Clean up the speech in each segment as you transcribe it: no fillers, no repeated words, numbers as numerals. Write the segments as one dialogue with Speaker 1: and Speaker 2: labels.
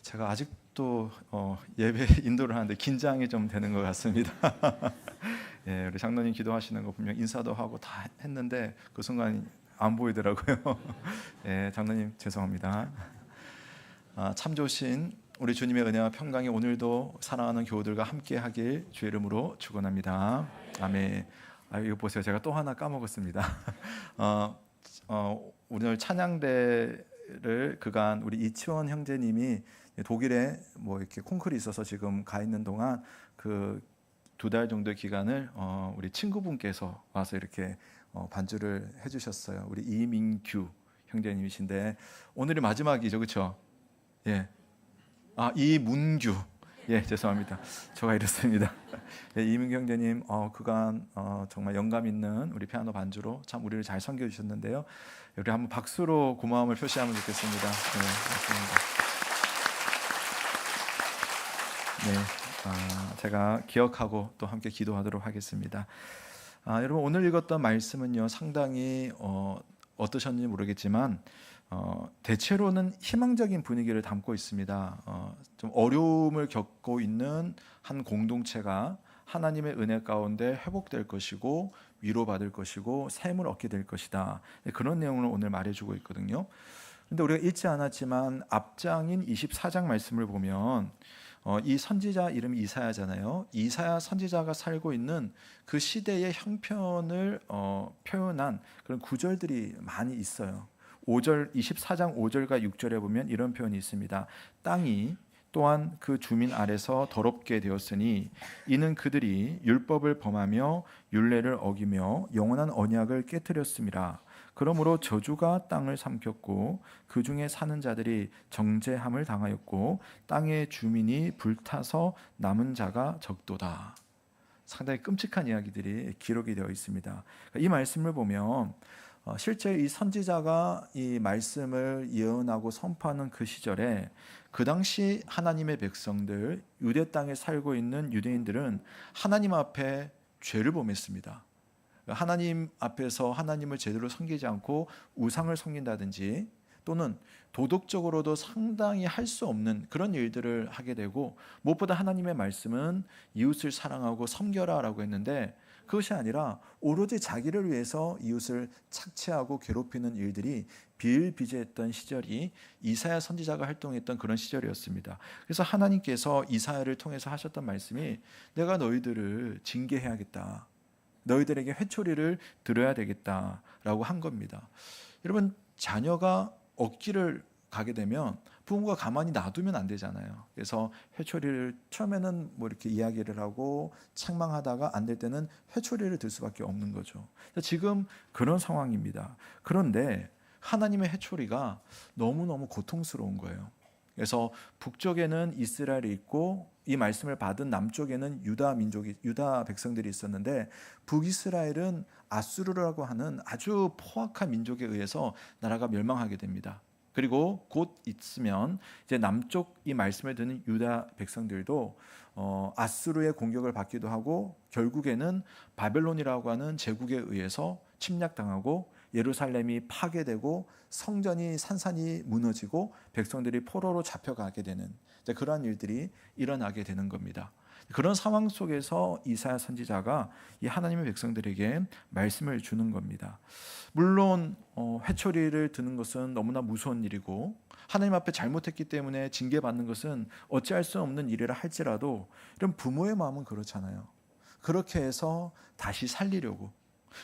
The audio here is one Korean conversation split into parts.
Speaker 1: 제가 아직도 예배 인도를 하는데 긴장이 좀 되는 것 같습니다. 예, 우리 장로님 기도하시는 거 분명 인사도 하고 다 했는데 그 순간 안 보이더라고요. 예, 장로님 죄송합니다. 참 좋으신 우리 주님의 은혜와 평강이 오늘도 사랑하는 교우들과 함께하길 주의 이름으로 축원합니다. 아멘. 이거 보세요. 제가 또 하나 까먹었습니다. 오늘 찬양대를 그간 우리 이치원 형제님이 독일에 뭐 이렇게 콩쿨이 있어서 지금 가 있는 동안 그 2달 정도의 기간을 우리 친구분께서 와서 이렇게 반주를 해주셨어요. 우리 이민규 형제님이신데 오늘이 마지막이죠, 그렇죠? 예. 이문규. 예, 죄송합니다. 저가 이렇습니다. 예, 이민규 형제님 그간 정말 영감 있는 우리 피아노 반주로 참 우리를 잘 섬겨 주셨는데요. 우리 한번 박수로 고마움을 표시하면 좋겠습니다. 네, 맞습니다. 네, 제가 기억하고 또 함께 기도하도록 하겠습니다. 여러분 오늘 읽었던 말씀은요 상당히 어떠셨는지 모르겠지만 대체로는 희망적인 분위기를 담고 있습니다. 좀 어려움을 겪고 있는 한 공동체가 하나님의 은혜 가운데 회복될 것이고 위로받을 것이고 샘을 얻게 될 것이다. 그런 내용을 오늘 말해주고 있거든요. 그런데 우리가 읽지 않았지만 앞장인 24장 말씀을 보면 이 선지자 이름이 이사야잖아요. 이사야 선지자가 살고 있는 그 시대의 형편을 표현한 그런 구절들이 많이 있어요. 5절 24장 5절과 6절에 보면 이런 표현이 있습니다. 땅이 또한 그 주민 아래서 더럽게 되었으니 이는 그들이 율법을 범하며 율례를 어기며 영원한 언약을 깨뜨렸음이라. 그러므로 저주가 땅을 삼켰고 그 중에 사는 자들이 정죄함을 당하였고 땅의 주민이 불타서 남은 자가 적도다. 상당히 끔찍한 이야기들이 기록이 되어 있습니다. 이 말씀을 보면 실제 이 선지자가 이 말씀을 예언하고 선포하는 그 시절에 그 당시 하나님의 백성들, 유대 땅에 살고 있는 유대인들은 하나님 앞에 죄를 범했습니다. 하나님 앞에서 하나님을 제대로 섬기지 않고 우상을 섬긴다든지 또는 도덕적으로도 상당히 할 수 없는 그런 일들을 하게 되고 무엇보다 하나님의 말씀은 이웃을 사랑하고 섬겨라 라고 했는데 그것이 아니라 오로지 자기를 위해서 이웃을 착취하고 괴롭히는 일들이 비일비재했던 시절이 이사야 선지자가 활동했던 그런 시절이었습니다. 그래서 하나님께서 이사야를 통해서 하셨던 말씀이 내가 너희들을 징계해야겠다. 너희들에게 회초리를 들어야 되겠다라고 한 겁니다. 여러분 자녀가 억지를 가게 되면 부모가 가만히 놔두면 안 되잖아요. 그래서 회초리를 처음에는 뭐 이렇게 이야기를 하고 책망하다가 안 될 때는 회초리를 들 수밖에 없는 거죠. 지금 그런 상황입니다. 그런데 하나님의 회초리가 너무너무 고통스러운 거예요. 그래서 북쪽에는 이스라엘이 있고 이 말씀을 받은 남쪽에는 유다 백성들이 있었는데 북이스라엘은 아수르라고 하는 아주 포악한 민족에 의해서 나라가 멸망하게 됩니다. 그리고 곧 있으면 이제 남쪽 이 말씀을 듣는 유다 백성들도 아수르의 공격을 받기도 하고 결국에는 바벨론이라고 하는 제국에 의해서 침략당하고 예루살렘이 파괴되고 성전이 산산이 무너지고 백성들이 포로로 잡혀가게 되는 그러한 일들이 일어나게 되는 겁니다. 그런 상황 속에서 이사야 선지자가 이 하나님의 백성들에게 말씀을 주는 겁니다. 물론 회초리를 드는 것은 너무나 무서운 일이고 하나님 앞에 잘못했기 때문에 징계받는 것은 어찌할 수 없는 일이라 할지라도 이런 부모의 마음은 그렇잖아요. 그렇게 해서 다시 살리려고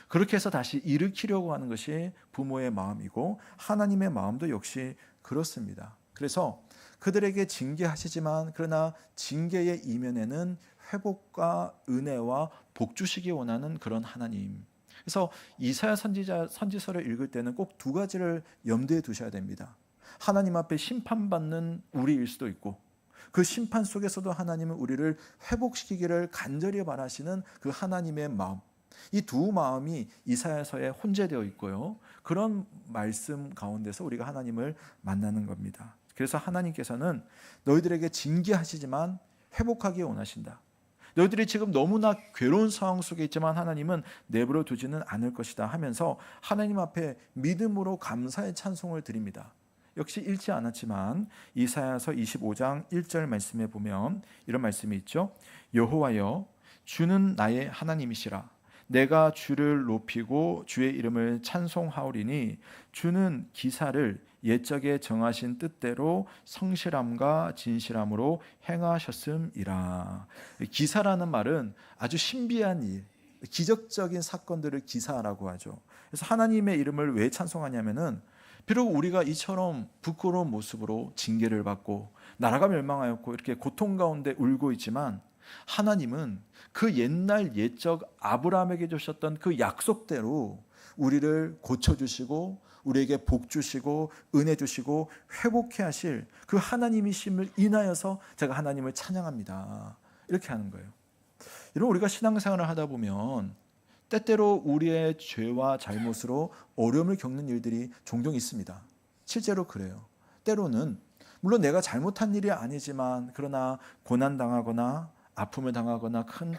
Speaker 1: 그렇게 해서 다시 일으키려고 하는 것이 부모의 마음이고 하나님의 마음도 역시 그렇습니다. 그래서 그들에게 징계하시지만 그러나 징계의 이면에는 회복과 은혜와 복 주시기 원하는 그런 하나님. 그래서 이사야 선지서를 읽을 때는 꼭 2가지를 염두에 두셔야 됩니다. 하나님 앞에 심판받는 우리일 수도 있고 그 심판 속에서도 하나님은 우리를 회복시키기를 간절히 바라시는 그 하나님의 마음. 이 두 마음이 이사야서에 혼재되어 있고요. 그런 말씀 가운데서 우리가 하나님을 만나는 겁니다. 그래서 하나님께서는 너희들에게 징계하시지만 회복하기 원하신다. 너희들이 지금 너무나 괴로운 상황 속에 있지만 하나님은 내버려 두지는 않을 것이다 하면서 하나님 앞에 믿음으로 감사의 찬송을 드립니다. 역시 잃지 않았지만 이사야서 25장 1절 말씀에 보면 이런 말씀이 있죠. 여호와여 주는 나의 하나님이시라. 내가 주를 높이고 주의 이름을 찬송하오리니 주는 기사를 옛적에 정하신 뜻대로 성실함과 진실함으로 행하셨음이라. 기사라는 말은 아주 신비한 일, 기적적인 사건들을 기사라고 하죠. 그래서 하나님의 이름을 왜 찬송하냐면은 비록 우리가 이처럼 부끄러운 모습으로 징계를 받고 나라가 멸망하였고 이렇게 고통 가운데 울고 있지만 하나님은 그 옛날 옛적 아브라함에게 주셨던 그 약속대로 우리를 고쳐주시고 우리에게 복 주시고 은혜 주시고 회복해 하실 그 하나님이심을 인하여서 제가 하나님을 찬양합니다. 이렇게 하는 거예요. 이런 우리가 신앙생활을 하다 보면 때때로 우리의 죄와 잘못으로 어려움을 겪는 일들이 종종 있습니다. 실제로 그래요. 때로는 물론 내가 잘못한 일이 아니지만 그러나 고난당하거나 아픔을 당하거나 큰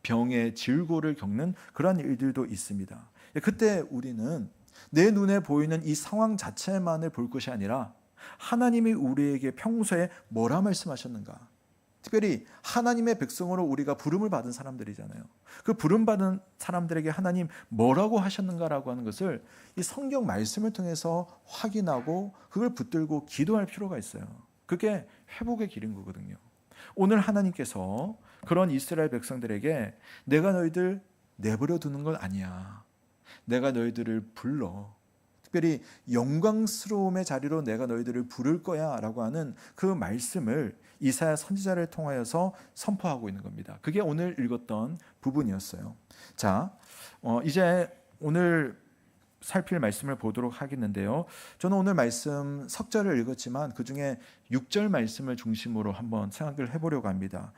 Speaker 1: 병의 질고를 겪는 그런 일들도 있습니다. 그때 우리는 내 눈에 보이는 이 상황 자체만을 볼 것이 아니라 하나님이 우리에게 평소에 뭐라 말씀하셨는가, 특별히 하나님의 백성으로 우리가 부름을 받은 사람들이잖아요. 그 부름받은 사람들에게 하나님 뭐라고 하셨는가라고 하는 것을 이 성경 말씀을 통해서 확인하고 그걸 붙들고 기도할 필요가 있어요. 그게 회복의 길인 거거든요. 오늘 하나님께서 그런 이스라엘 백성들에게 내가 너희들 내버려 두는 건 아니야. 내가 너희들을 불러. 특별히 영광스러움의 자리로 내가 너희들을 부를 거야 라고 하는 그 말씀을 이사야 선지자를 통하여서 선포하고 있는 겁니다. 그게 오늘 읽었던 부분이었어요. 자, 이제 오늘 살필 말씀을 보도록 하겠는데요. 저는 오늘 말씀 석절을 읽었지만 그 중에 6절 말씀을 중심으로 한번 생각을 해보려고 합니다.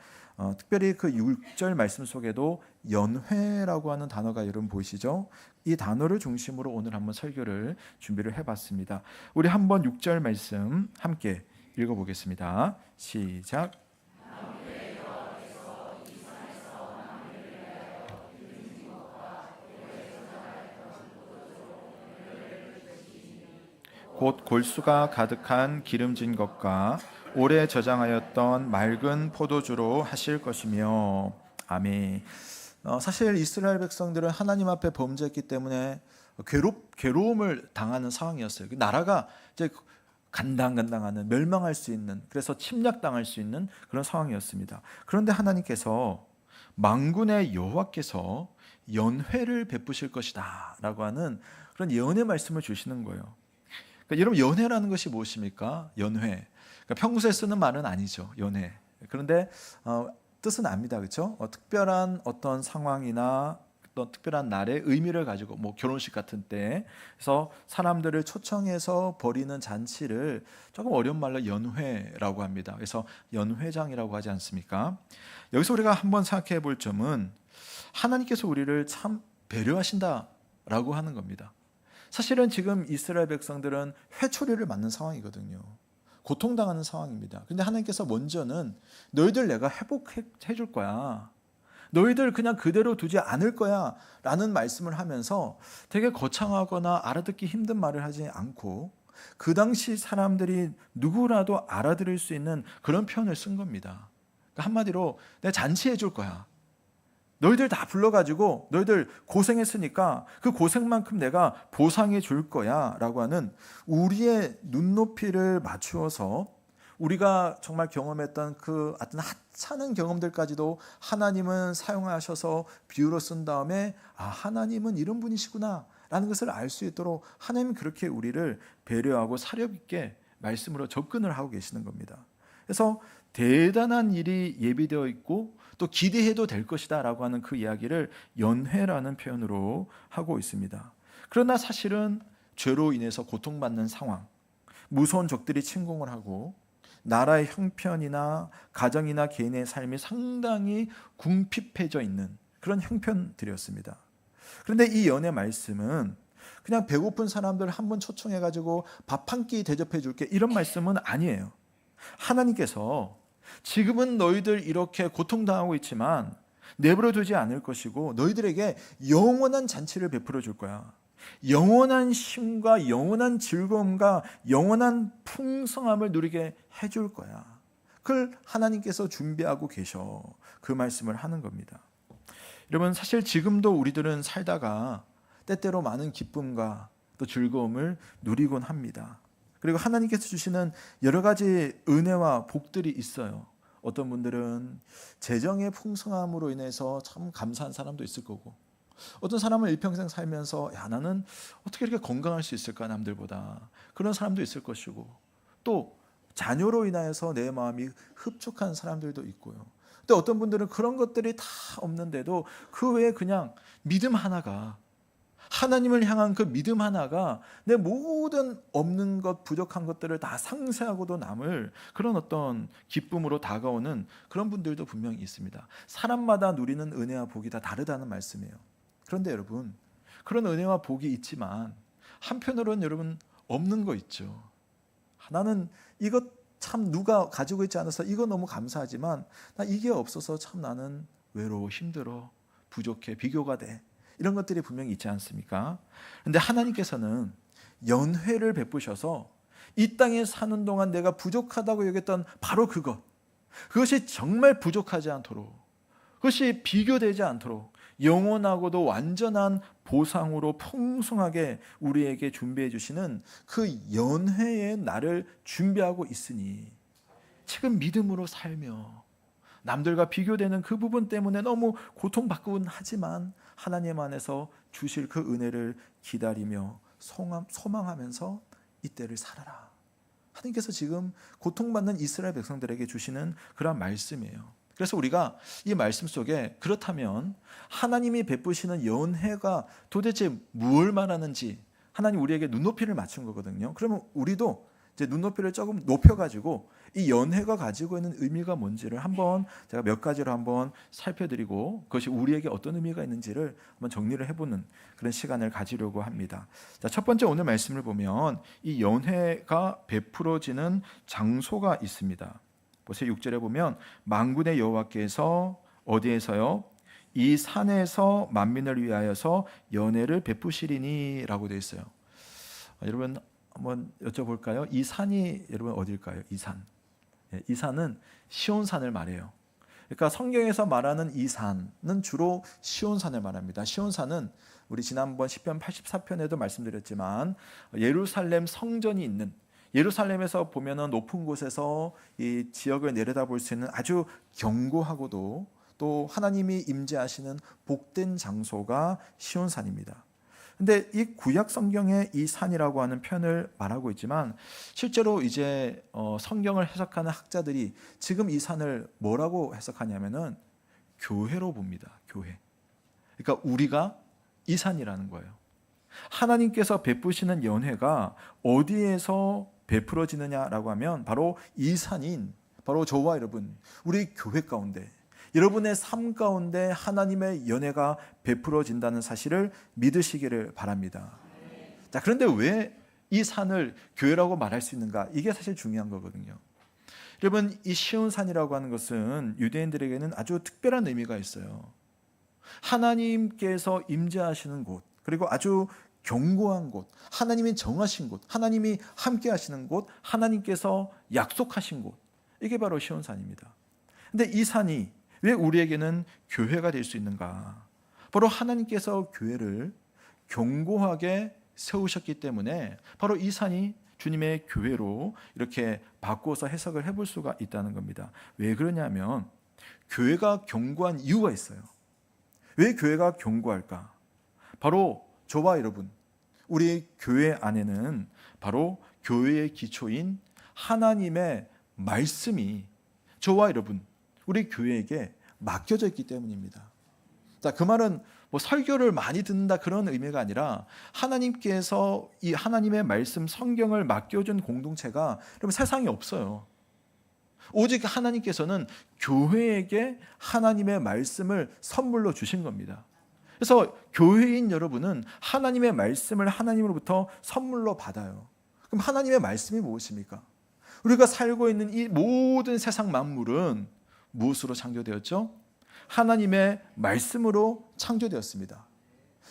Speaker 1: 특별히 그 6절 말씀 속에도 연회라고 하는 단어가 여러분 보이시죠? 이 단어를 중심으로 오늘 한번 설교를 준비를 해봤습니다. 우리 한번 6절 말씀 함께 읽어보겠습니다. 시작. 곧 골수가 가득한 기름진 것과 오래 저장하였던 맑은 포도주로 하실 것이며. 아멘. 사실 이스라엘 백성들은 하나님 앞에 범죄했기 때문에 괴로움을 당하는 상황이었어요. 나라가 이제 간당간당하는, 멸망할 수 있는, 그래서 침략당할 수 있는 그런 상황이었습니다. 그런데 하나님께서 만군의 여호와께서 연회를 베푸실 것이다 라고 하는 그런 예언의 말씀을 주시는 거예요. 그러니까 여러분, 연회라는 것이 무엇입니까? 연회. 그러니까 평소에 쓰는 말은 아니죠. 연회. 그런데 뜻은 압니다. 그렇죠? 특별한 어떤 상황이나 어떤 특별한 날의 의미를 가지고, 뭐 결혼식 같은 때, 그래서 사람들을 초청해서 벌이는 잔치를 조금 어려운 말로 연회라고 합니다. 그래서 연회장이라고 하지 않습니까? 여기서 우리가 한번 생각해 볼 점은 하나님께서 우리를 참 배려하신다라고 하는 겁니다. 사실은 지금 이스라엘 백성들은 회초리를 맞는 상황이거든요. 고통당하는 상황입니다. 그런데 하나님께서 먼저는 너희들 내가 회복해 줄 거야. 너희들 그냥 그대로 두지 않을 거야 라는 말씀을 하면서 되게 거창하거나 알아듣기 힘든 말을 하지 않고 그 당시 사람들이 누구라도 알아들을 수 있는 그런 표현을 쓴 겁니다. 그러니까 한마디로 내가 잔치해 줄 거야. 너희들 다 불러가지고 너희들 고생했으니까 그 고생만큼 내가 보상해 줄 거야 라고 하는 우리의 눈높이를 맞추어서 우리가 정말 경험했던 그 어떤 하찮은 경험들까지도 하나님은 사용하셔서 비유로 쓴 다음에 하나님은 이런 분이시구나 라는 것을 알 수 있도록 하나님은 그렇게 우리를 배려하고 사력 있게 말씀으로 접근을 하고 계시는 겁니다. 그래서 대단한 일이 예비되어 있고 또 기대해도 될 것이다 라고 하는 그 이야기를 연회라는 표현으로 하고 있습니다. 그러나 사실은 죄로 인해서 고통받는 상황, 무서운 적들이 침공을 하고 나라의 형편이나 가정이나 개인의 삶이 상당히 궁핍해져 있는 그런 형편들이었습니다. 그런데 이 연회 말씀은 그냥 배고픈 사람들 한번 초청해가지고 밥 한 끼 대접해 줄게 이런 말씀은 아니에요. 하나님께서 지금은 너희들 이렇게 고통당하고 있지만 내버려 두지 않을 것이고 너희들에게 영원한 잔치를 베풀어 줄 거야. 영원한 쉼과 영원한 즐거움과 영원한 풍성함을 누리게 해줄 거야. 그걸 하나님께서 준비하고 계셔. 그 말씀을 하는 겁니다. 여러분, 사실 지금도 우리들은 살다가 때때로 많은 기쁨과 또 즐거움을 누리곤 합니다. 그리고 하나님께서 주시는 여러 가지 은혜와 복들이 있어요. 어떤 분들은 재정의 풍성함으로 인해서 참 감사한 사람도 있을 거고, 어떤 사람은 일평생 살면서 야, 나는 어떻게 이렇게 건강할 수 있을까 남들보다, 그런 사람도 있을 것이고, 또 자녀로 인하여서 내 마음이 흡족한 사람들도 있고요. 또 어떤 분들은 그런 것들이 다 없는데도 그 외에 그냥 믿음 하나가, 하나님을 향한 그 믿음 하나가 내 모든 없는 것, 부족한 것들을 다 상쇄하고도 남을 그런 어떤 기쁨으로 다가오는 그런 분들도 분명히 있습니다. 사람마다 누리는 은혜와 복이 다 다르다는 말씀이에요. 그런데 여러분, 그런 은혜와 복이 있지만 한편으로는 여러분 없는 거 있죠. 나는 이것 참 누가 가지고 있지 않아서 이거 너무 감사하지만 나 이게 없어서 참 나는 외로워, 힘들어, 부족해, 비교가 돼. 이런 것들이 분명히 있지 않습니까? 그런데 하나님께서는 연회를 베푸셔서 이 땅에 사는 동안 내가 부족하다고 여겼던 바로 그것이 정말 부족하지 않도록, 그것이 비교되지 않도록 영원하고도 완전한 보상으로 풍성하게 우리에게 준비해 주시는 그 연회의 날을 준비하고 있으니 지금 믿음으로 살며 남들과 비교되는 그 부분 때문에 너무 고통받곤 하지만 하나님 안에서 주실 그 은혜를 기다리며 소망하면서 이때를 살아라. 하나님께서 지금 고통받는 이스라엘 백성들에게 주시는 그런 말씀이에요. 그래서 우리가 이 말씀 속에 그렇다면 하나님이 베푸시는 연회가 도대체 뭘 말하는지 하나님 우리에게 눈높이를 맞춘 거거든요. 그러면 우리도 이제 눈높이를 조금 높여가지고 이 연회가 가지고 있는 의미가 뭔지를 한번 제가 몇 가지로 한번 살펴드리고 그것이 우리에게 어떤 의미가 있는지를 한번 정리를 해보는 그런 시간을 가지려고 합니다. 자, 첫 번째 오늘 말씀을 보면 이 연회가 베풀어지는 장소가 있습니다. 보세요. 6절에 보면 만군의 여호와께서 어디에서요? 이 산에서 만민을 위하여서 연회를 베푸시리니 라고 되어 있어요. 여러분 한번 여쭤볼까요? 이 산이 여러분 어딜까요? 이 산. 이 산은 시온산을 말해요. 그러니까 성경에서 말하는 이 산은 주로 시온산을 말합니다. 시온산은 우리 지난번 시편 84편에도 말씀드렸지만 예루살렘 성전이 있는, 예루살렘에서 보면은 높은 곳에서 이 지역을 내려다볼 수 있는 아주 견고하고도 또 하나님이 임재하시는 복된 장소가 시온산입니다. 근데 이 구약 성경에 이 산이라고 하는 표현을 말하고 있지만 실제로 이제 성경을 해석하는 학자들이 지금 이 산을 뭐라고 해석하냐면은 교회로 봅니다. 교회. 그러니까 우리가 이 산이라는 거예요. 하나님께서 베푸시는 연회가 어디에서 베풀어지느냐라고 하면 바로 이 산인 바로 저와 여러분, 우리 교회 가운데, 여러분의 삶 가운데 하나님의 연회가 베풀어진다는 사실을 믿으시기를 바랍니다. 자, 그런데 왜 이 산을 교회라고 말할 수 있는가? 이게 사실 중요한 거거든요. 여러분, 이 시온산이라고 하는 것은 유대인들에게는 아주 특별한 의미가 있어요. 하나님께서 임재하시는 곳, 그리고 아주 견고한 곳, 하나님이 정하신 곳, 하나님이 함께 하시는 곳, 하나님께서 약속하신 곳, 이게 바로 시온산입니다. 근데 이 산이 왜 우리에게는 교회가 될 수 있는가? 바로 하나님께서 교회를 견고하게 세우셨기 때문에 바로 이 산이 주님의 교회로 이렇게 바꿔서 해석을 해볼 수가 있다는 겁니다. 왜 그러냐면 교회가 견고한 이유가 있어요. 왜 교회가 견고할까? 바로 저와 여러분, 우리 교회 안에는 바로 교회의 기초인 하나님의 말씀이 저와 여러분, 우리 교회에게 맡겨져 있기 때문입니다. 자, 그 말은 뭐 설교를 많이 듣는다 그런 의미가 아니라 하나님께서 이 하나님의 말씀 성경을 맡겨준 공동체가 여러분 세상에 없어요. 오직 하나님께서는 교회에게 하나님의 말씀을 선물로 주신 겁니다. 그래서 교회인 여러분은 하나님의 말씀을 하나님으로부터 선물로 받아요. 그럼 하나님의 말씀이 무엇입니까? 우리가 살고 있는 이 모든 세상 만물은 무엇으로 창조되었죠? 하나님의 말씀으로 창조되었습니다.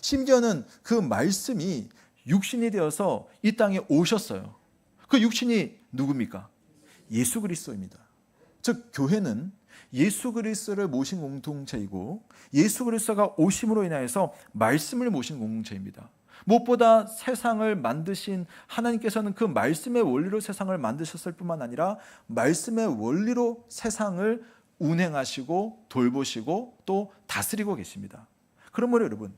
Speaker 1: 심지어는 그 말씀이 육신이 되어서 이 땅에 오셨어요. 그 육신이 누굽니까? 예수 그리스도입니다. 즉 교회는 예수 그리스도를 모신 공동체이고 예수 그리스도가 오심으로 인하여서 말씀을 모신 공동체입니다. 무엇보다 세상을 만드신 하나님께서는 그 말씀의 원리로 세상을 만드셨을 뿐만 아니라 말씀의 원리로 세상을 운행하시고 돌보시고 또 다스리고 계십니다. 그러므로 여러분,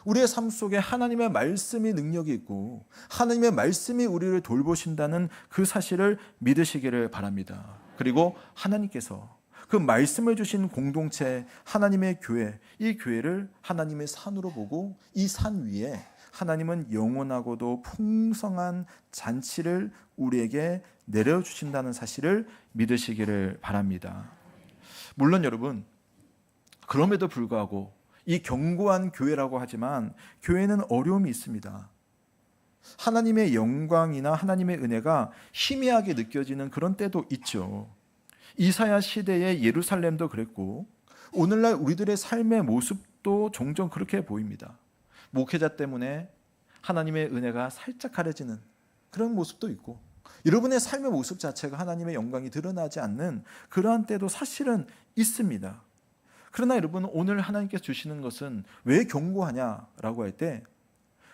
Speaker 1: 우리의 삶 속에 하나님의 말씀이 능력이 있고 하나님의 말씀이 우리를 돌보신다는 그 사실을 믿으시기를 바랍니다. 그리고 하나님께서 그 말씀을 주신 공동체 하나님의 교회, 이 교회를 하나님의 산으로 보고 이 산 위에 하나님은 영원하고도 풍성한 잔치를 우리에게 내려주신다는 사실을 믿으시기를 바랍니다. 물론 여러분, 그럼에도 불구하고 이 견고한 교회라고 하지만 교회는 어려움이 있습니다. 하나님의 영광이나 하나님의 은혜가 희미하게 느껴지는 그런 때도 있죠. 이사야 시대의 예루살렘도 그랬고 오늘날 우리들의 삶의 모습도 종종 그렇게 보입니다. 목회자 때문에 하나님의 은혜가 살짝 가려지는 그런 모습도 있고 여러분의 삶의 모습 자체가 하나님의 영광이 드러나지 않는 그러한 때도 사실은 있습니다. 그러나 여러분, 오늘 하나님께서 주시는 것은 왜 견고하냐라고 할 때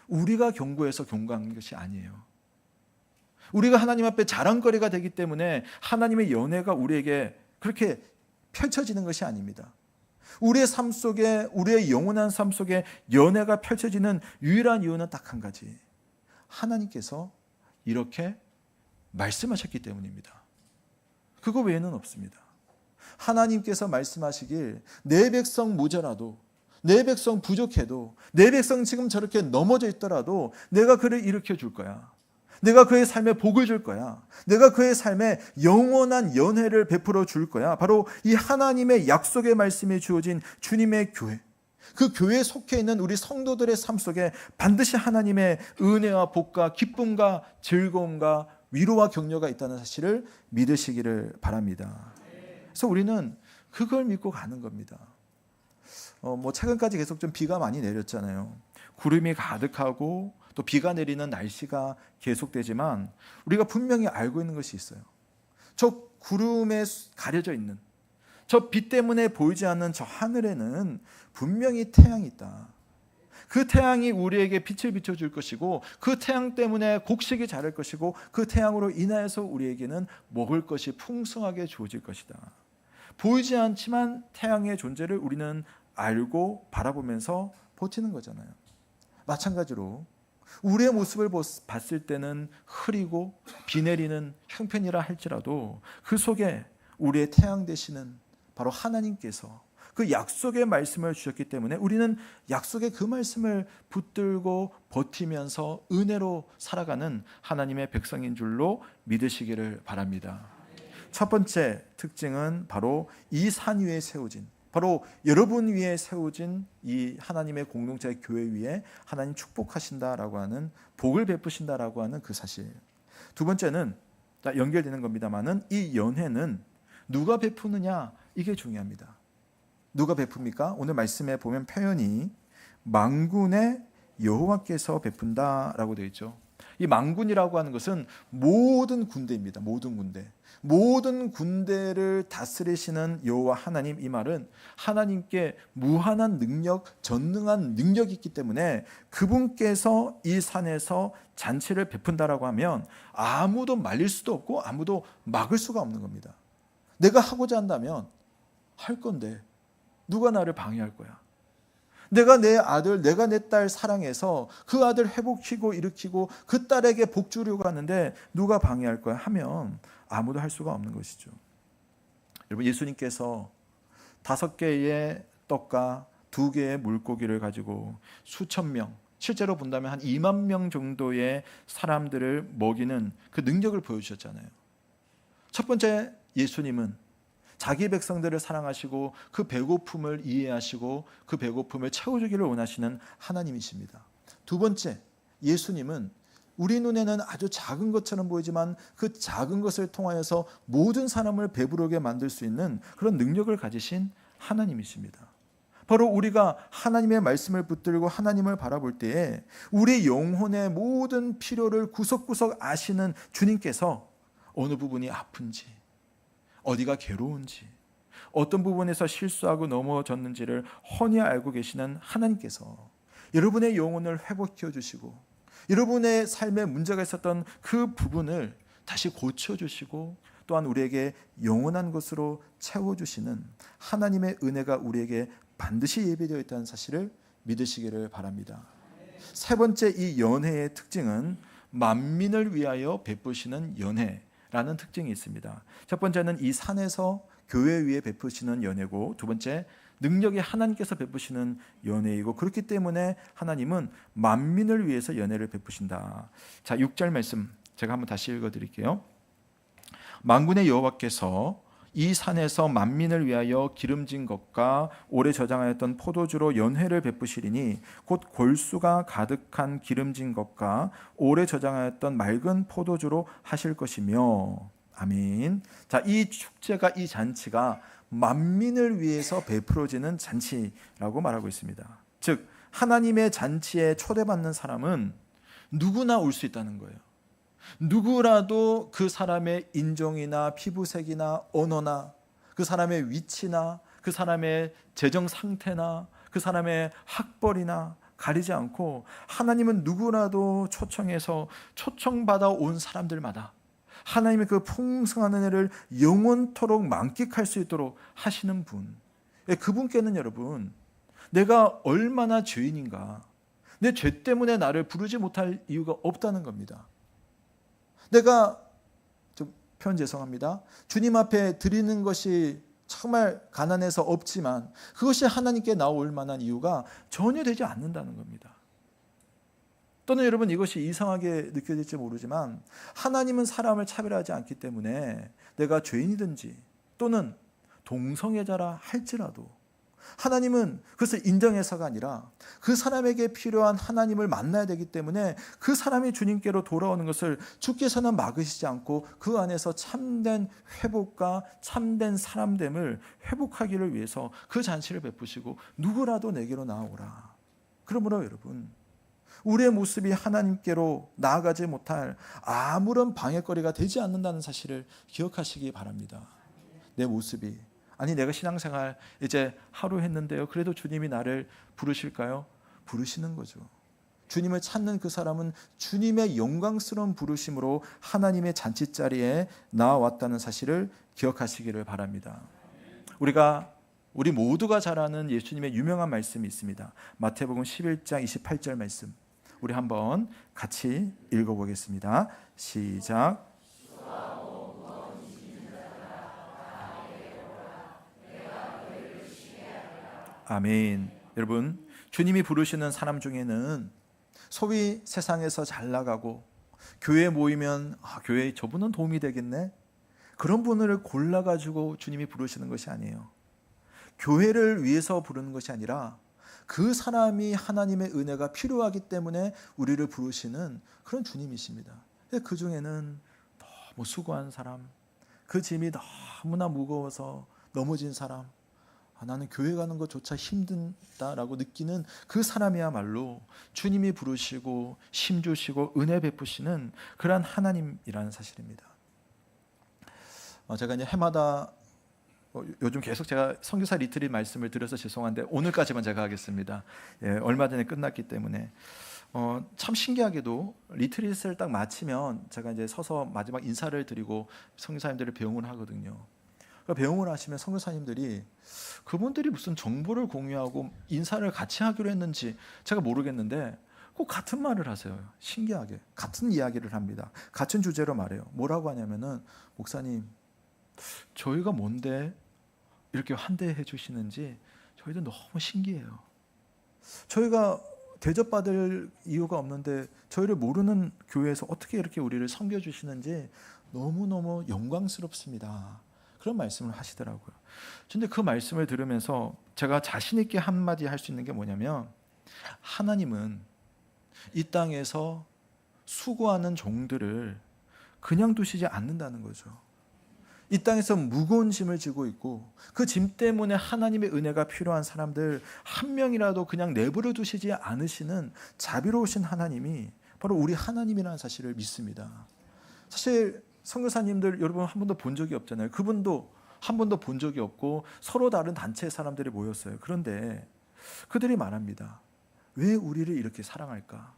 Speaker 1: 우리가 견고해서 견고한 것이 아니에요. 우리가 하나님 앞에 자랑거리가 되기 때문에 하나님의 연애가 우리에게 그렇게 펼쳐지는 것이 아닙니다. 우리의 삶 속에, 우리의 영원한 삶 속에 연애가 펼쳐지는 유일한 이유는 딱 한 가지. 하나님께서 이렇게 말씀하셨기 때문입니다. 그거 외에는 없습니다. 하나님께서 말씀하시길 내 백성 모자라도, 내 백성 부족해도, 내 백성 지금 저렇게 넘어져 있더라도 내가 그를 일으켜 줄 거야. 내가 그의 삶에 복을 줄 거야. 내가 그의 삶에 영원한 연회를 베풀어 줄 거야. 바로 이 하나님의 약속의 말씀이 주어진 주님의 교회. 그 교회에 속해 있는 우리 성도들의 삶 속에 반드시 하나님의 은혜와 복과 기쁨과 즐거움과 위로와 격려가 있다는 사실을 믿으시기를 바랍니다. 그래서 우리는 그걸 믿고 가는 겁니다. 최근까지 계속 좀 비가 많이 내렸잖아요. 구름이 가득하고 또 비가 내리는 날씨가 계속되지만 우리가 분명히 알고 있는 것이 있어요. 저 구름에 가려져 있는 저 빛 때문에 보이지 않는 저 하늘에는 분명히 태양이 있다. 그 태양이 우리에게 빛을 비춰줄 것이고 그 태양 때문에 곡식이 자랄 것이고 그 태양으로 인하여서 우리에게는 먹을 것이 풍성하게 주어질 것이다. 보이지 않지만 태양의 존재를 우리는 알고 바라보면서 버티는 거잖아요. 마찬가지로 우리의 모습을 봤을 때는 흐리고 비 내리는 형편이라 할지라도 그 속에 우리의 태양 되시는 바로 하나님께서 그 약속의 말씀을 주셨기 때문에 우리는 약속의 그 말씀을 붙들고 버티면서 은혜로 살아가는 하나님의 백성인 줄로 믿으시기를 바랍니다. 첫 번째 특징은 바로 이 산 위에 세워진, 바로 여러분 위에 세워진 이 하나님의 공동체 교회 위에 하나님 축복하신다라고 하는, 복을 베푸신다라고 하는 그 사실. 두 번째는 연결되는 겁니다만은 이 연회는 누가 베푸느냐, 이게 중요합니다. 누가 베풉니까? 오늘 말씀에 보면 표현이 만군의 여호와께서 베푼다라고 되어 있죠. 이 만군이라고 하는 것은 모든 군대입니다. 모든 군대. 모든 군대를 다스리시는 여호와 하나님, 이 말은 하나님께 무한한 능력, 전능한 능력이 있기 때문에 그분께서 이 산에서 잔치를 베푼다라고 하면 아무도 말릴 수도 없고 아무도 막을 수가 없는 겁니다. 내가 하고자 한다면 할 건데 누가 나를 방해할 거야? 내가 내 아들, 내가 내 딸 사랑해서 그 아들 회복시키고 일으키고 그 딸에게 복 주려고 하는데 누가 방해할 거야 하면 아무도 할 수가 없는 것이죠. 여러분, 예수님께서 5개의 떡과 2개의 물고기를 가지고 수천 명, 실제로 본다면 한 2만 명 정도의 사람들을 먹이는 그 능력을 보여주셨잖아요. 첫 번째, 예수님은 자기 백성들을 사랑하시고 그 배고픔을 이해하시고 그 배고픔을 채워주기를 원하시는 하나님이십니다. 두 번째, 예수님은 우리 눈에는 아주 작은 것처럼 보이지만 그 작은 것을 통하여서 모든 사람을 배부르게 만들 수 있는 그런 능력을 가지신 하나님이십니다. 바로 우리가 하나님의 말씀을 붙들고 하나님을 바라볼 때에 우리 영혼의 모든 필요를 구석구석 아시는 주님께서 어느 부분이 아픈지, 어디가 괴로운지, 어떤 부분에서 실수하고 넘어졌는지를 훤히 알고 계시는 하나님께서 여러분의 영혼을 회복시켜 주시고 여러분의 삶에 문제가 있었던 그 부분을 다시 고쳐주시고 또한 우리에게 영원한 것으로 채워주시는 하나님의 은혜가 우리에게 반드시 예비되어 있다는 사실을 믿으시기를 바랍니다. 세 번째, 이 연회의 특징은 만민을 위하여 베푸시는 연회라는 특징이 있습니다. 첫 번째는 이 산에서 교회 위에 베푸시는 연회고, 두 번째 능력이 하나님께서 베푸시는 연회이고, 그렇기 때문에 하나님은 만민을 위해서 연회를 베푸신다. 자, 6절 말씀 제가 한번 다시 읽어드릴게요. 만군의 여호와께서 이 산에서 만민을 위하여 기름진 것과 오래 저장하였던 포도주로 연회를 베푸시리니 곧 골수가 가득한 기름진 것과 오래 저장하였던 맑은 포도주로 하실 것이며. 아멘. 자, 이 축제가, 이 잔치가 만민을 위해서 베풀어지는 잔치라고 말하고 있습니다. 즉 하나님의 잔치에 초대받는 사람은 누구나 올 수 있다는 거예요. 누구라도 그 사람의 인종이나 피부색이나 언어나 그 사람의 위치나 그 사람의 재정 상태나 그 사람의 학벌이나 가리지 않고 하나님은 누구라도 초청해서 초청받아 온 사람들마다 하나님의 그 풍성한 은혜를 영원토록 만끽할 수 있도록 하시는 분, 그분께는 여러분, 내가 얼마나 죄인인가, 내 죄 때문에 나를 부르지 못할 이유가 없다는 겁니다. 내가 좀 표현 죄송합니다. 주님 앞에 드리는 것이 정말 가난해서 없지만 그것이 하나님께 나올 만한 이유가 전혀 되지 않는다는 겁니다. 또는 여러분, 이것이 이상하게 느껴질지 모르지만 하나님은 사람을 차별하지 않기 때문에 내가 죄인이든지 또는 동성애자라 할지라도 하나님은 그것을 인정해서가 아니라 그 사람에게 필요한 하나님을 만나야 되기 때문에 그 사람이 주님께로 돌아오는 것을 주께서는 막으시지 않고 그 안에서 참된 회복과 참된 사람됨을 회복하기를 위해서 그 잔치를 베푸시고 누구라도 내게로 나오라. 그러므로 여러분, 우리의 모습이 하나님께로 나아가지 못할 아무런 방해거리가 되지 않는다는 사실을 기억하시기 바랍니다. 내 모습이, 아니 내가 신앙생활 이제 하루 했는데요, 그래도 주님이 나를 부르실까요? 부르시는 거죠. 주님을 찾는 그 사람은 주님의 영광스러운 부르심으로 하나님의 잔치자리에 나왔다는 사실을 기억하시기를 바랍니다. 우리 모두가 잘 아는 예수님의 유명한 말씀이 있습니다. 마태복음 11장 28절 말씀, 우리 한번 같이 읽어보겠습니다. 시작. 아멘. 여러분, 주님이 부르시는 사람 중에는 소위 세상에서 잘 나가고 교회에 모이면 교회에 저분은 도움이 되겠네, 그런 분을 골라가지고 주님이 부르시는 것이 아니에요. 교회를 위해서 부르는 것이 아니라 그 사람이 하나님의 은혜가 필요하기 때문에 우리를 부르시는 그런 주님이십니다. 그 중에는 너무 수고한 사람, 그 짐이 너무나 무거워서 넘어진 사람, 나는 교회 가는 것조차 힘든다라고 느끼는 그 사람이야말로 주님이 부르시고 힘주시고 은혜 베푸시는 그러한 하나님이라는 사실입니다. 제가 이제 해마다 요즘 계속 제가 선교사 리트릿 말씀을 드려서 죄송한데 오늘까지만 제가 하겠습니다. 얼마 전에 끝났기 때문에 참 신기하게도 리트릿을 딱 마치면 제가 이제 서서 마지막 인사를 드리고 선교사님들을 배웅을 하거든요. 배웅을 하시면 선교사님들이 그분들이 무슨 정보를 공유하고 인사를 같이 하기로 했는지 제가 모르겠는데 꼭 같은 말을 하세요. 신기하게 같은 이야기를 합니다. 같은 주제로 말해요. 뭐라고 하냐면은, 목사님, 저희가 뭔데 이렇게 환대해 주시는지 저희도 너무 신기해요. 저희가 대접받을 이유가 없는데 저희를 모르는 교회에서 어떻게 이렇게 우리를 섬겨주시는지 너무너무 영광스럽습니다. 그런 말씀을 하시더라고요. 근데 그 말씀을 들으면서 제가 자신 있게 한마디 할 수 있는 게 뭐냐면, 하나님은 이 땅에서 수고하는 종들을 그냥 두시지 않는다는 거죠. 이 땅에서 무거운 짐을 지고 있고 그 짐 때문에 하나님의 은혜가 필요한 사람들 한 명이라도 그냥 내버려 두시지 않으시는 자비로우신 하나님이 바로 우리 하나님이라는 사실을 믿습니다. 사실 선교사님들 여러분 한 번도 본 적이 없잖아요. 그분도 한 번도 본 적이 없고 서로 다른 단체의 사람들이 모였어요. 그런데 그들이 말합니다. 왜 우리를 이렇게 사랑할까?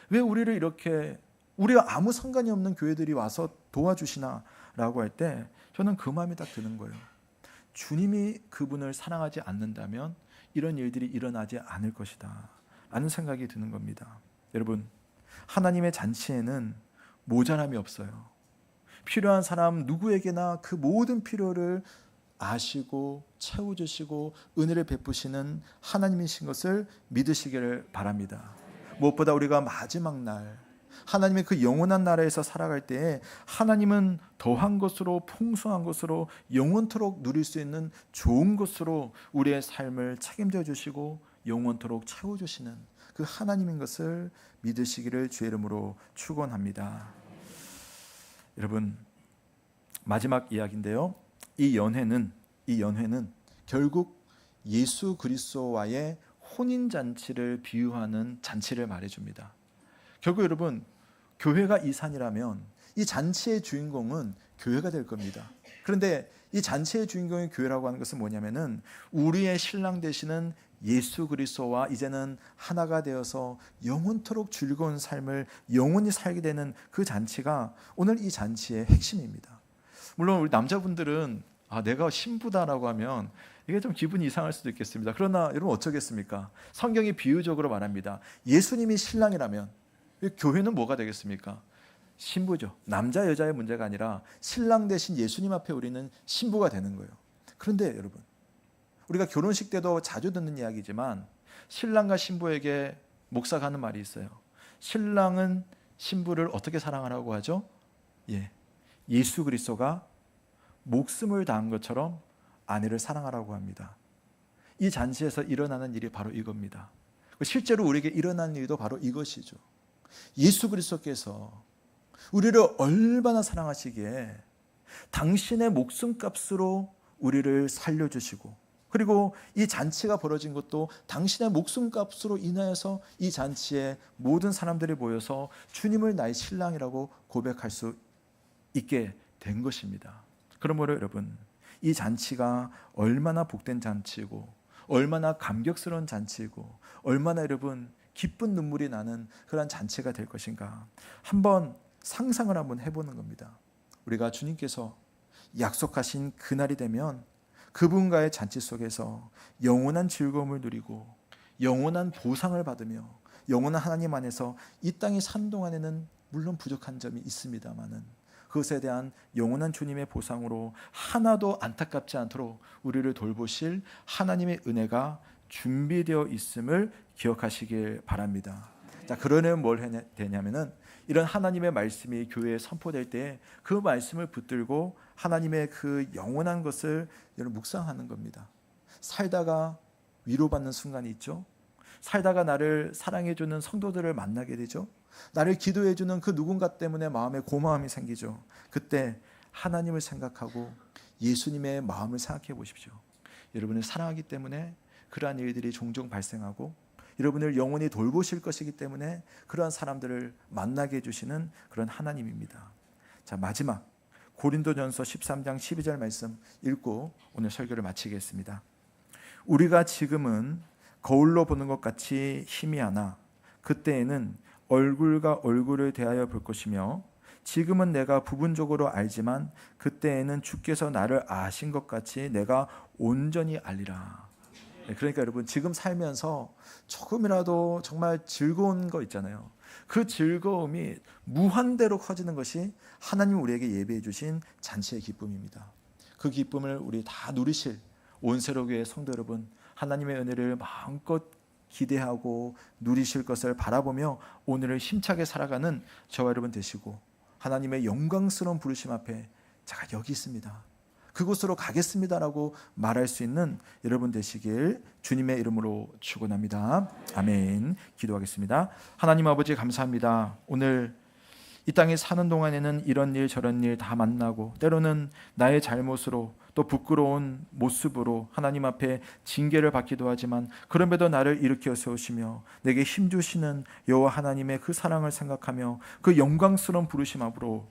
Speaker 1: 왜 우리를 이렇게 우리가 아무 상관이 없는 교회들이 와서 도와주시나? 라고 할 때 저는 그 마음이 딱 드는 거예요. 주님이 그분을 사랑하지 않는다면 이런 일들이 일어나지 않을 것이다 라는 생각이 드는 겁니다. 여러분, 하나님의 잔치에는 모자람이 없어요. 필요한 사람 누구에게나 그 모든 필요를 아시고 채워주시고 은혜를 베푸시는 하나님이신 것을 믿으시기를 바랍니다. 무엇보다 우리가 마지막 날 하나님의 그 영원한 나라에서 살아갈 때에 하나님은 더한 것으로 풍성한 것으로 영원토록 누릴 수 있는 좋은 것으로 우리의 삶을 책임져 주시고 영원토록 채워주시는 그 하나님인 것을 믿으시기를 주의 이름으로 축원합니다. 여러분, 마지막 이야기인데요. 이 연회는 결국 예수 그리스도와의 혼인잔치를 비유하는 잔치를 말해줍니다. 결국 여러분, 교회가 이 산이라면 이 잔치의 주인공은 교회가 될 겁니다. 그런데 이 잔치의 주인공이 교회라고 하는 것은 뭐냐면은 우리의 신랑 되시는 예수 그리스도와 이제는 하나가 되어서 영원토록 즐거운 삶을 영원히 살게 되는 그 잔치가 오늘 이 잔치의 핵심입니다. 물론 우리 남자분들은 내가 신부다라고 하면 이게 좀 기분이 이상할 수도 있겠습니다. 그러나 여러분 어쩌겠습니까? 성경이 비유적으로 말합니다. 예수님이 신랑이라면 교회는 뭐가 되겠습니까? 신부죠. 남자 여자의 문제가 아니라 신랑 대신 예수님 앞에 우리는 신부가 되는 거예요. 그런데 여러분, 우리가 결혼식 때도 자주 듣는 이야기지만 신랑과 신부에게 목사가 하는 말이 있어요. 신랑은 신부를 어떻게 사랑하라고 하죠? 예수 그리스도가 목숨을 다한 것처럼 아내를 사랑하라고 합니다. 이 잔치에서 일어나는 일이 바로 이겁니다. 실제로 우리에게 일어나는 일도 바로 이것이죠. 예수 그리스도께서 우리를 얼마나 사랑하시기에 당신의 목숨값으로 우리를 살려주시고, 그리고 이 잔치가 벌어진 것도 당신의 목숨값으로 인하여서 이 잔치에 모든 사람들이 모여서 주님을 나의 신랑이라고 고백할 수 있게 된 것입니다. 그러므로 여러분, 이 잔치가 얼마나 복된 잔치이고 얼마나 감격스러운 잔치이고 얼마나 여러분 기쁜 눈물이 나는 그런 잔치가 될 것인가 한번 상상을 한번 해보는 겁니다. 우리가 주님께서 약속하신 그날이 되면 그분과의 잔치 속에서 영원한 즐거움을 누리고 영원한 보상을 받으며 영원한 하나님 안에서 이 땅에 산 동안에는 물론 부족한 점이 있습니다마는 그것에 대한 영원한 주님의 보상으로 하나도 안타깝지 않도록 우리를 돌보실 하나님의 은혜가 준비되어 있음을 기억하시길 바랍니다. 자, 그러려면 뭘 해야 되냐면은 이런 하나님의 말씀이 교회에 선포될 때 그 말씀을 붙들고 하나님의 그 영원한 것을 여러분 묵상하는 겁니다. 살다가 위로받는 순간이 있죠. 살다가 나를 사랑해주는 성도들을 만나게 되죠. 나를 기도해주는 그 누군가 때문에 마음에 고마움이 생기죠. 그때 하나님을 생각하고 예수님의 마음을 생각해 보십시오. 여러분을 사랑하기 때문에 그러한 일들이 종종 발생하고 여러분을 영원히 돌보실 것이기 때문에 그러한 사람들을 만나게 해주시는 그런 하나님입니다. 자, 마지막 고린도전서 13장 12절 말씀 읽고 오늘 설교를 마치겠습니다. 우리가 지금은 거울로 보는 것 같이 희미하나 그때에는 얼굴과 얼굴을 대하여 볼 것이며 지금은 내가 부분적으로 알지만 그때에는 주께서 나를 아신 것 같이 내가 온전히 알리라. 그러니까 여러분 지금 살면서 조금이라도 정말 즐거운 거 있잖아요. 그 즐거움이 무한대로 커지는 것이 하나님 우리에게 예비해 주신 잔치의 기쁨입니다. 그 기쁨을 우리 다 누리실 온세로교회 성도 여러분, 하나님의 은혜를 마음껏 기대하고 누리실 것을 바라보며 오늘을 힘차게 살아가는 저와 여러분 되시고 하나님의 영광스러운 부르심 앞에 제가 여기 있습니다, 그곳으로 가겠습니다라고 말할 수 있는 여러분 되시길 주님의 이름으로 축원합니다. 아멘. 기도하겠습니다. 하나님 아버지 감사합니다. 오늘 이 땅에 사는 동안에는 이런 일 저런 일 다 만나고 때로는 나의 잘못으로 또 부끄러운 모습으로 하나님 앞에 징계를 받기도 하지만 그럼에도 나를 일으켜 세우시며 내게 힘주시는 여호와 하나님의 그 사랑을 생각하며 그 영광스러운 부르심 앞으로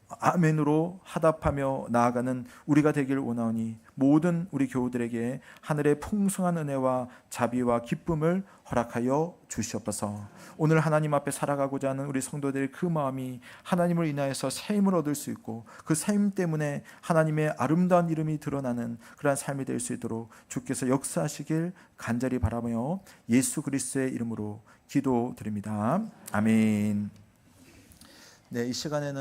Speaker 1: 아멘으로 화답하며 나아가는 우리가 되길 원하오니 모든 우리 교우들에게 하늘의 풍성한 은혜와 자비와 기쁨을 허락하여 주시옵소서. 오늘 하나님 앞에 살아가고자 하는 우리 성도들의 그 마음이 하나님을 인하여서 새 힘을 얻을 수 있고 그 새 힘 때문에 하나님의 아름다운 이름이 드러나는 그러한 삶이 될 수 있도록 주께서 역사하시길 간절히 바라며 예수 그리스도의 이름으로 기도드립니다. 아멘. 네, 이 시간에는